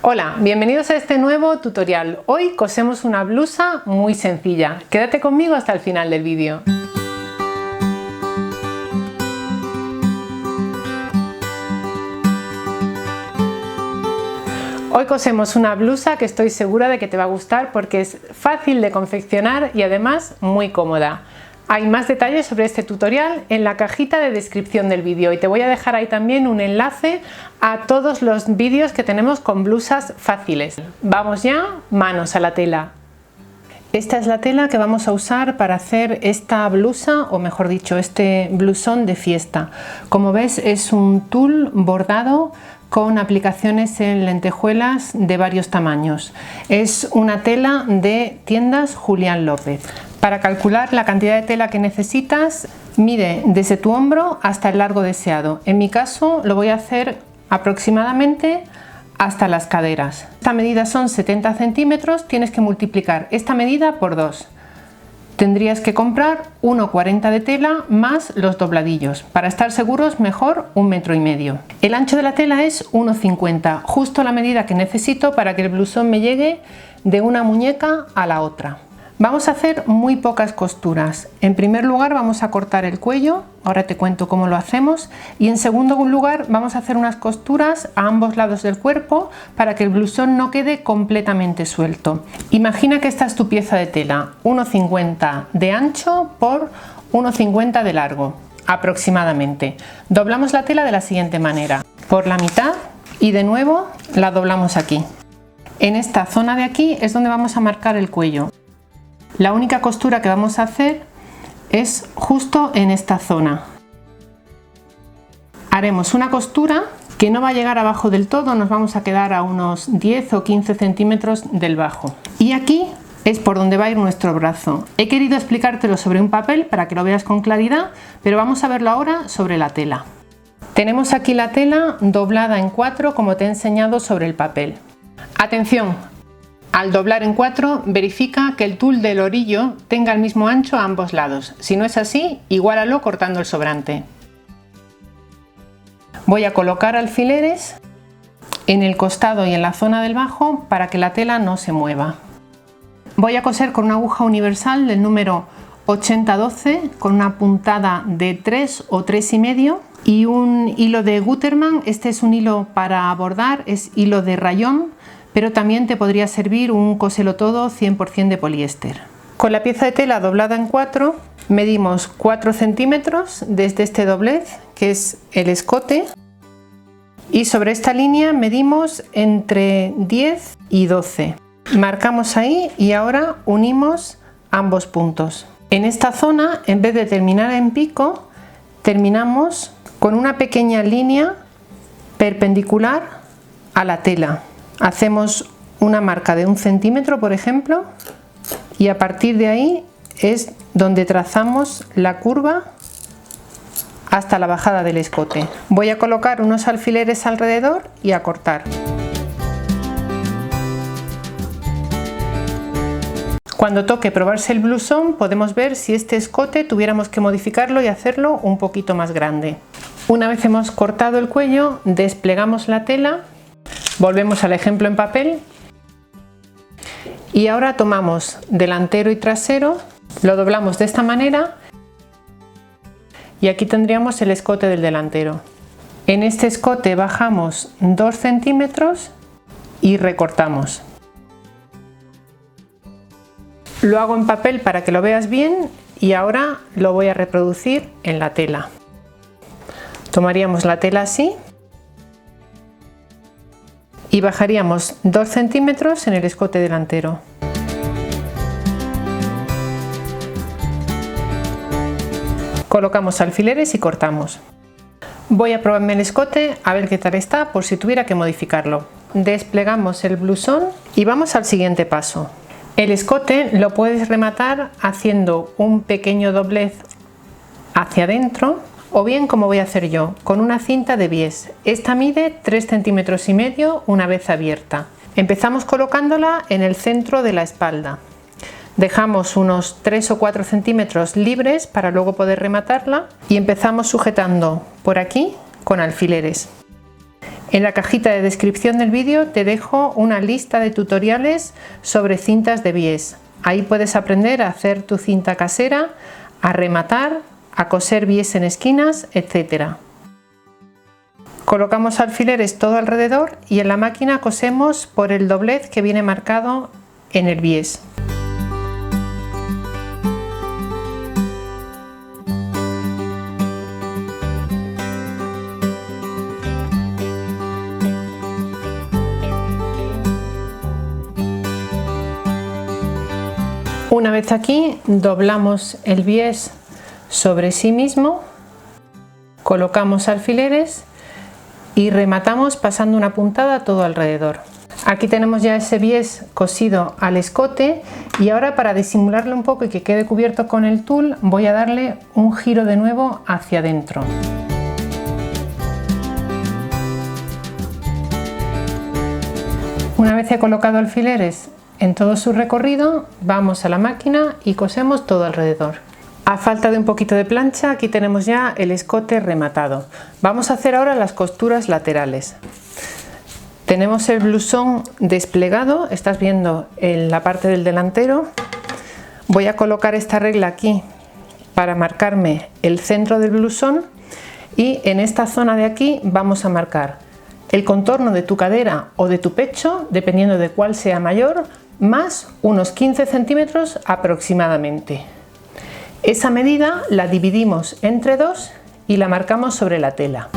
Hola, bienvenidos a este nuevo tutorial. Hoy cosemos una blusa muy sencilla. Quédate conmigo hasta el final del vídeo. Hoy cosemos una blusa que estoy segura de que te va a gustar porque es fácil de confeccionar y además muy cómoda. Hay más detalles sobre este tutorial en la cajita de descripción del vídeo y te voy a dejar ahí también un enlace a todos los vídeos que tenemos con blusas fáciles. Vamos ya, manos a la tela. Esta es la tela que vamos a usar para hacer esta blusa, o mejor dicho, este blusón de fiesta. Como ves, es un tul bordado con aplicaciones en lentejuelas de varios tamaños. Es una tela de tiendas Julián López. Para calcular la cantidad de tela que necesitas, mide desde tu hombro hasta el largo deseado. En mi caso lo voy a hacer aproximadamente hasta las caderas. Esta medida son 70 centímetros, tienes que multiplicar esta medida por 2. Tendrías que comprar 1,40 de tela más los dobladillos. Para estar seguros, mejor 1,5 metros. El ancho de la tela es 1,50, justo la medida que necesito para que el blusón me llegue de una muñeca a la otra. Vamos a hacer muy pocas costuras. En primer lugar vamos a cortar el cuello, ahora te cuento cómo lo hacemos, y en segundo lugar vamos a hacer unas costuras a ambos lados del cuerpo para que el blusón no quede completamente suelto. Imagina que esta es tu pieza de tela, 1,50 de ancho por 1,50 de largo, aproximadamente. Doblamos la tela de la siguiente manera, por la mitad y de nuevo la doblamos aquí. En esta zona de aquí es donde vamos a marcar el cuello. La única costura que vamos a hacer es justo en esta zona. Haremos una costura que no va a llegar abajo del todo, nos vamos a quedar a unos 10 o 15 centímetros del bajo. Y aquí es por donde va a ir nuestro brazo. He querido explicártelo sobre un papel para que lo veas con claridad, pero vamos a verlo ahora sobre la tela. Tenemos aquí la tela doblada en 4 como te he enseñado sobre el papel. Atención. Al doblar en 4, verifica que el tul del orillo tenga el mismo ancho a ambos lados. Si no es así, iguálalo cortando el sobrante. Voy a colocar alfileres en el costado y en la zona del bajo para que la tela no se mueva. Voy a coser con una aguja universal del número 80-12 con una puntada de 3 o 3,5 y un hilo de Gutermann. Este es un hilo para bordar, es hilo de rayón, pero también te podría servir un coselo todo 100% de poliéster. Con la pieza de tela doblada en 4 medimos 4 centímetros desde este doblez, que es el escote, y sobre esta línea medimos entre 10 y 12. Marcamos ahí y ahora unimos ambos puntos. En esta zona, en vez de terminar en pico, terminamos con una pequeña línea perpendicular a la tela. Hacemos una marca de 1 centímetro, por ejemplo, y a partir de ahí es donde trazamos la curva hasta la bajada del escote. Voy a colocar unos alfileres alrededor y a cortar. Cuando toque probarse el blusón podemos ver si este escote tuviéramos que modificarlo y hacerlo un poquito más grande. Una vez hemos cortado el cuello, desplegamos la tela. Volvemos al ejemplo en papel y ahora tomamos delantero y trasero, lo doblamos de esta manera y aquí tendríamos el escote del delantero. En este escote bajamos 2 centímetros y recortamos. Lo hago en papel para que lo veas bien y ahora lo voy a reproducir en la tela. Tomaríamos la tela así y bajaríamos 2 centímetros en el escote delantero. Colocamos alfileres y cortamos. Voy a probarme el escote a ver qué tal está por si tuviera que modificarlo. Desplegamos el blusón y vamos al siguiente paso. El escote lo puedes rematar haciendo un pequeño doblez hacia adentro, o bien como voy a hacer yo, con una cinta de bies. Esta mide 3,5 centímetros una vez abierta. Empezamos colocándola en el centro de la espalda. Dejamos unos 3 o 4 centímetros libres para luego poder rematarla y empezamos sujetando por aquí con alfileres. En la cajita de descripción del vídeo te dejo una lista de tutoriales sobre cintas de bies. Ahí puedes aprender a hacer tu cinta casera, a rematar, a coser bies en esquinas, etc. Colocamos alfileres todo alrededor y en la máquina cosemos por el doblez que viene marcado en el bies. Una vez aquí, doblamos el bies sobre sí mismo, colocamos alfileres y rematamos pasando una puntada todo alrededor. Aquí tenemos ya ese bies cosido al escote y ahora, para disimularlo un poco y que quede cubierto con el tul, voy a darle un giro de nuevo hacia adentro. Una vez he colocado alfileres en todo su recorrido, vamos a la máquina y cosemos todo alrededor. A falta de un poquito de plancha, aquí tenemos ya el escote rematado. Vamos a hacer ahora las costuras laterales. Tenemos el blusón desplegado, estás viendo en la parte del delantero. Voy a colocar esta regla aquí para marcarme el centro del blusón y en esta zona de aquí vamos a marcar el contorno de tu cadera o de tu pecho, dependiendo de cuál sea mayor, más unos 15 centímetros aproximadamente. Esa medida la dividimos entre 2 y la marcamos sobre la tela.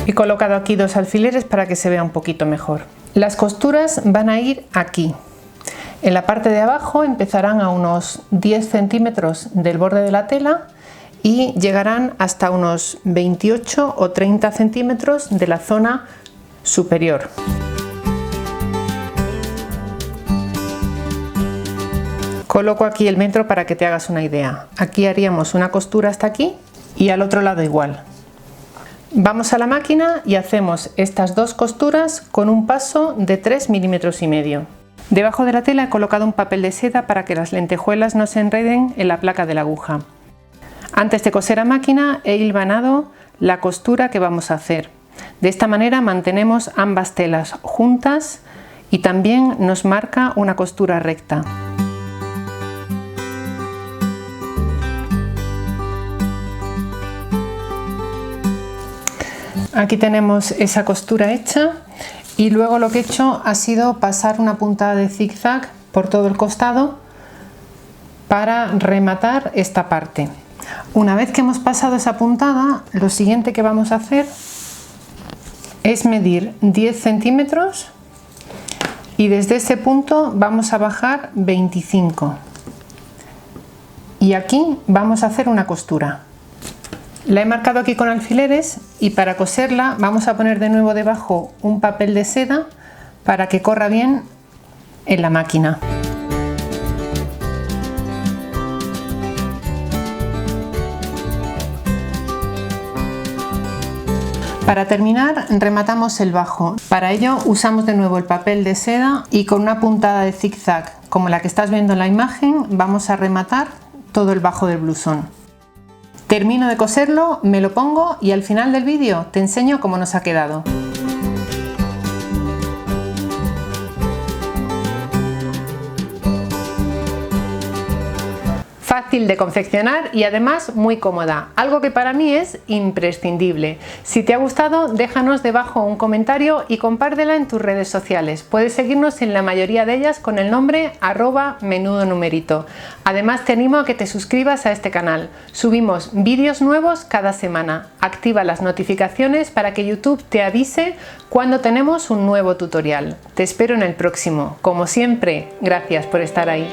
He colocado aquí 2 alfileres para que se vea un poquito mejor. Las costuras van a ir aquí. En la parte de abajo empezarán a unos 10 centímetros del borde de la tela y llegarán hasta unos 28 o 30 centímetros de la zona superior. Coloco aquí el metro para que te hagas una idea. Aquí haríamos una costura hasta aquí y al otro lado igual. Vamos a la máquina y hacemos estas 2 costuras con un paso de 3,5 milímetros. Debajo de la tela he colocado un papel de seda para que las lentejuelas no se enreden en la placa de la aguja. Antes de coser a máquina he hilvanado la costura que vamos a hacer. De esta manera mantenemos ambas telas juntas y también nos marca una costura recta. Aquí tenemos esa costura hecha y luego lo que he hecho ha sido pasar una puntada de zigzag por todo el costado para rematar esta parte. Una vez que hemos pasado esa puntada, lo siguiente que vamos a hacer es medir 10 centímetros y desde ese punto vamos a bajar 25 y aquí vamos a hacer una costura. La he marcado aquí con alfileres y para coserla vamos a poner de nuevo debajo un papel de seda para que corra bien en la máquina. Para terminar, rematamos el bajo. Para ello usamos de nuevo el papel de seda y con una puntada de zigzag como la que estás viendo en la imagen vamos a rematar todo el bajo del blusón. Termino de coserlo, me lo pongo y al final del vídeo te enseño cómo nos ha quedado. Fácil de confeccionar y además muy cómoda, algo que para mí es imprescindible. Si te ha gustado, déjanos debajo un comentario y compártela en tus redes sociales. Puedes seguirnos en la mayoría de ellas con el nombre @menudonumerito. Además te animo a que te suscribas a este canal. Subimos vídeos nuevos cada semana. Activa las notificaciones para que YouTube te avise cuando tenemos un nuevo tutorial. Te espero en el próximo. Como siempre, gracias por estar ahí.